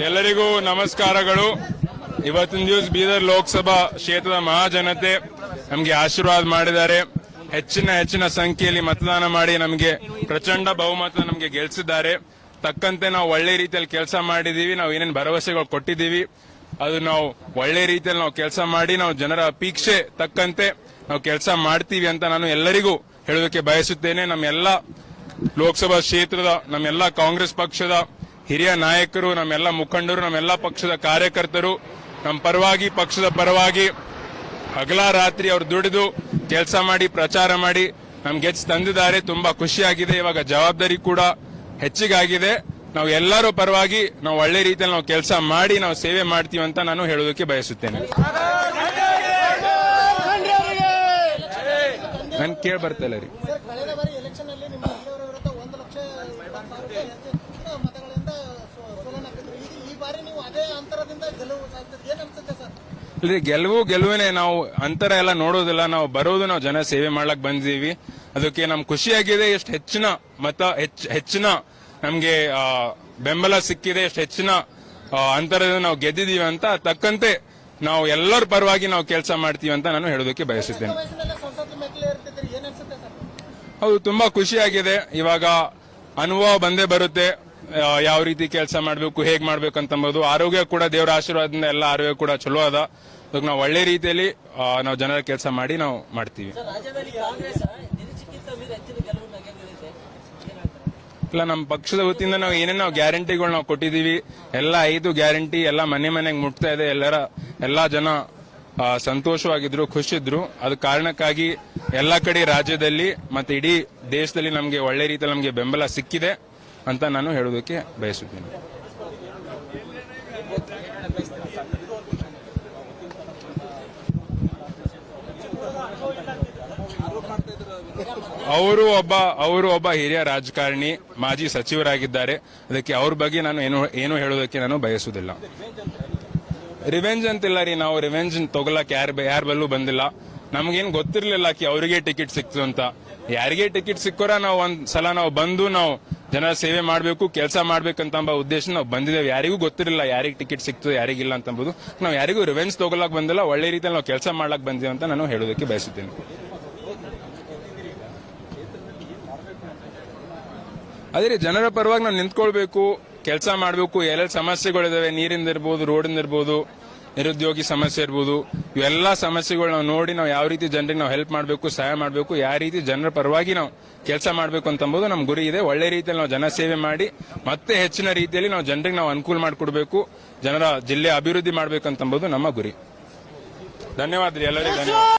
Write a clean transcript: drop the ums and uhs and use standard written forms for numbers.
ಎಲ್ಲರಿಗೂ ನಮಸ್ಕಾರಗಳು. ಇವತ್ತಿನ ದಿವಸ ಬೀದರ್ ಲೋಕಸಭಾ ಕ್ಷೇತ್ರದ ಮಹಾಜನತೆ ನಮಗೆ ಆಶೀರ್ವಾದ ಮಾಡಿದ್ದಾರೆ. ಹೆಚ್ಚಿನ ಸಂಖ್ಯೆಯಲ್ಲಿ ಮತದಾನ ಮಾಡಿ ನಮಗೆ ಪ್ರಚಂಡ ಬಹುಮತ ನಮಗೆ ಗೆಲ್ಲಿಸಿದ್ದಾರೆ. ತಕ್ಕಂತೆ ನಾವು ಒಳ್ಳೆ ರೀತಿಯಲ್ಲಿ ಕೆಲಸ ಮಾಡಿದೀವಿ. ನಾವು ಏನೇನು ಭರವಸೆಗಳು ಕೊಟ್ಟಿದ್ದೀವಿ ಅದು ನಾವು ಒಳ್ಳೆ ರೀತಿಯಲ್ಲಿ ನಾವು ಕೆಲಸ ಮಾಡಿ ನಾವು ಜನರ ಅಪೇಕ್ಷೆ ತಕ್ಕಂತೆ ನಾವು ಕೆಲಸ ಮಾಡ್ತೀವಿ ಅಂತ ನಾನು ಎಲ್ಲರಿಗೂ ಹೇಳೋದಕ್ಕೆ ಬಯಸುತ್ತೇನೆ. ನಮ್ಮೆಲ್ಲ ಲೋಕಸಭಾ ಕ್ಷೇತ್ರದ ನಮ್ಮೆಲ್ಲ ಕಾಂಗ್ರೆಸ್ ಪಕ್ಷದ ಹಿರಿಯ ನಾಯಕರು, ನಮ್ಮೆಲ್ಲ ಮುಖಂಡರು, ನಮ್ಮೆಲ್ಲ ಪಕ್ಷದ ಕಾರ್ಯಕರ್ತರು ನಮ್ಮ ಪರವಾಗಿ, ಪಕ್ಷದ ಪರವಾಗಿ ಹಗಲ ರಾತ್ರಿ ಅವರು ದುಡಿದು ಕೆಲಸ ಮಾಡಿ ಪ್ರಚಾರ ಮಾಡಿ ನಮ್ಗೆ ತಂದಿದ್ದಾರೆ. ತುಂಬಾ ಖುಷಿಯಾಗಿದೆ. ಇವಾಗ ಜವಾಬ್ದಾರಿ ಕೂಡ ಹೆಚ್ಚಿಗಾಗಿದೆ. ನಾವು ಎಲ್ಲರ ಪರವಾಗಿ ನಾವು ಒಳ್ಳೆ ರೀತಿಯಲ್ಲಿ ನಾವು ಕೆಲಸ ಮಾಡಿ ನಾವು ಸೇವೆ ಮಾಡ್ತೀವಿ ಅಂತ ನಾನು ಹೇಳೋದಕ್ಕೆ ಬಯಸುತ್ತೇನೆ. ನನ್ ಕೇಳಿ ಬರ್ತಾ ಇಲ್ಲ ರೀ. ಗೆಲುವಿನೇ. ನಾವು ಅಂತರ ಎಲ್ಲ ನೋಡೋದಿಲ್ಲ. ನಾವು ಬರೋದು ನಾವು ಜನ ಸೇವೆ ಮಾಡ್ಲಕ್ ಬಂದಿದ್ದೀವಿ. ಅದಕ್ಕೆ ನಮ್ ಖುಷಿಯಾಗಿದೆ. ಎಷ್ಟು ಹೆಚ್ಚಿನ ನಮ್ಗೆ ಬೆಂಬಲ ಸಿಕ್ಕಿದೆ, ಎಷ್ಟು ಹೆಚ್ಚಿನ ಅಂತರದಿಂದ ನಾವು ಗೆದ್ದಿದೀವಿ ಅಂತ ತಕ್ಕಂತೆ ನಾವು ಎಲ್ಲರ ಪರವಾಗಿ ನಾವು ಕೆಲಸ ಮಾಡ್ತೀವಿ ಅಂತ ನಾನು ಹೇಳೋದಕ್ಕೆ ಬಯಸುತ್ತೇನೆ. ಹೌದು, ತುಂಬಾ ಖುಷಿಯಾಗಿದೆ. ಇವಾಗ ಅನುಭವ ಬಂದೇ ಬರುತ್ತೆ. ಯಾವ ರೀತಿ ಕೆಲಸ ಮಾಡಬೇಕು, ಹೇಗ್ ಮಾಡ್ಬೇಕು ಅಂತಂಬೋದು. ಆರೋಗ್ಯ ಕೂಡ ದೇವರ ಆಶೀರ್ವಾದದಿಂದ ಎಲ್ಲ ಆರೋಗ್ಯ ಕೂಡ ಚಲೋ ಅದ. ಅದಕ್ಕೆ ನಾವು ಒಳ್ಳೆ ರೀತಿಯಲ್ಲಿ ನಾವು ಜನರ ಕೆಲಸ ಮಾಡಿ ನಾವು ಮಾಡ್ತೀವಿ. ಇಲ್ಲ, ನಮ್ಮ ಪಕ್ಷದ ವತಿಯಿಂದ ನಾವು ಏನೇನು ನಾವು ಗ್ಯಾರಂಟಿಗಳು ನಾವು ಕೊಟ್ಟಿದೀವಿ, ಎಲ್ಲ 5 ಗ್ಯಾರಂಟಿ ಎಲ್ಲ ಮನೆಗೆ ಮುಟ್ತಾ ಇದೆ. ಎಲ್ಲಾ ಜನ ಸಂತೋಷವಾಗಿದ್ರು, ಖುಷಿದ್ರು. ಅದ ಕಾರಣಕ್ಕಾಗಿ ಎಲ್ಲ ಕಡೆ ರಾಜ್ಯದಲ್ಲಿ ಮತ್ತೆ ಇಡೀ ದೇಶದಲ್ಲಿ ನಮಗೆ ಒಳ್ಳೆ ರೀತಿಯಲ್ಲಿ ನಮಗೆ ಬೆಂಬಲ ಸಿಕ್ಕಿದೆ ಅಂತ ನಾನು ಹೇಳೋದಕ್ಕೆ ಬಯಸುತ್ತೇನೆ. ಅವರು ಒಬ್ಬ ಹಿರಿಯ ರಾಜಕಾರಣಿ, ಮಾಜಿ ಸಚಿವರಾಗಿದ್ದಾರೆ. ಅದಕ್ಕೆ ಅವ್ರ ಬಗ್ಗೆ ನಾನು ಏನು ಹೇಳೋದಕ್ಕೆ ನಾನು ಬಯಸುವುದಿಲ್ಲ. ರಿವೆಂಜ್ ಅಂತಿಲ್ಲ ರೀ. ನಾವು ರಿವೆಂಜ್ ತಗೊಳಕ್ ಯಾರ ಬಲ್ಲೂ ಬಂದಿಲ್ಲ. ನಮ್ಗೇನು ಗೊತ್ತಿರ್ಲಿಲ್ಲ ಅವರಿಗೆ ಟಿಕೆಟ್ ಸಿಕ್ತು ಅಂತ. ಯಾರಿಗೆ ಟಿಕೆಟ್ ಸಿಕ್ಕೋರ ನಾವು ಒಂದ್ಸಲ ನಾವು ಬಂದು ನಾವು ಜನರ ಸೇವೆ ಮಾಡಬೇಕು, ಕೆಲಸ ಮಾಡ್ಬೇಕಂತ ಉದ್ದೇಶ ನಾವು ಬಂದಿದ್ದೇವೆ. ಯಾರಿಗೂ ಗೊತ್ತಿರಲಿಲ್ಲ ಯಾರಿಗೆ ಟಿಕೆಟ್ ಸಿಕ್ತು ಯಾರಿಗಿಲ್ಲ ಅಂತಂಬುದು. ನಾವು ಯಾರಿಗೂ ರಿವೆಂಜ್ ತಗೊಳಕ್ ಬಂದಿಲ್ಲ. ಒಳ್ಳೆ ರೀತಿಯಲ್ಲಿ ನಾವು ಕೆಲಸ ಮಾಡ್ಲಕ್ ಬಂದಿದ್ದೇವೆ ಅಂತ ನಾನು ಹೇಳೋದಕ್ಕೆ ಬಯಸುತ್ತೇನೆ. ಅದೇ ರೀ, ಜನರ ಪರವಾಗಿ ನಾವು ನಿಂತ್ಕೊಳ್ಬೇಕು, ಕೆಲಸ ಮಾಡಬೇಕು. ಎಲ್ಲೆಲ್ಲಿ ಸಮಸ್ಯೆಗಳಿದಾವೆ, ನೀರಿಂದ ಇರ್ಬೋದು, ರೋಡಿಂದ ಇರ್ಬೋದು, ನಿರುದ್ಯೋಗಿ ಸಮಸ್ಯೆ ಇರ್ಬೋದು, ಇವೆಲ್ಲ ಸಮಸ್ಯೆಗಳು ನಾವು ನೋಡಿ ನಾವು ಯಾವ ರೀತಿ ಜನರಿಗೆ ನಾವು ಹೆಲ್ಪ್ ಮಾಡಬೇಕು, ಸಹಾಯ ಮಾಡಬೇಕು, ಯಾವ ರೀತಿ ಜನರ ಪರವಾಗಿ ನಾವು ಕೆಲಸ ಮಾಡಬೇಕು ಅಂತಂಬುದು ನಮ್ಮ ಗುರಿ ಇದೆ. ಒಳ್ಳೆ ರೀತಿಯಲ್ಲಿ ನಾವು ಜನ ಸೇವೆ ಮಾಡಿ ಮತ್ತೆ ಹೆಚ್ಚಿನ ರೀತಿಯಲ್ಲಿ ನಾವು ಜನರಿಗೆ ನಾವು ಅನುಕೂಲ ಮಾಡಿಕೊಡ್ಬೇಕು, ಜನರ ಜಿಲ್ಲೆ ಅಭಿವೃದ್ಧಿ ಮಾಡಬೇಕಂತಂಬುದು ನಮ್ಮ ಗುರಿ. ಧನ್ಯವಾದ ರೀ ಎಲ್ಲರಿಗೂ. ಧನ್ಯವಾದ.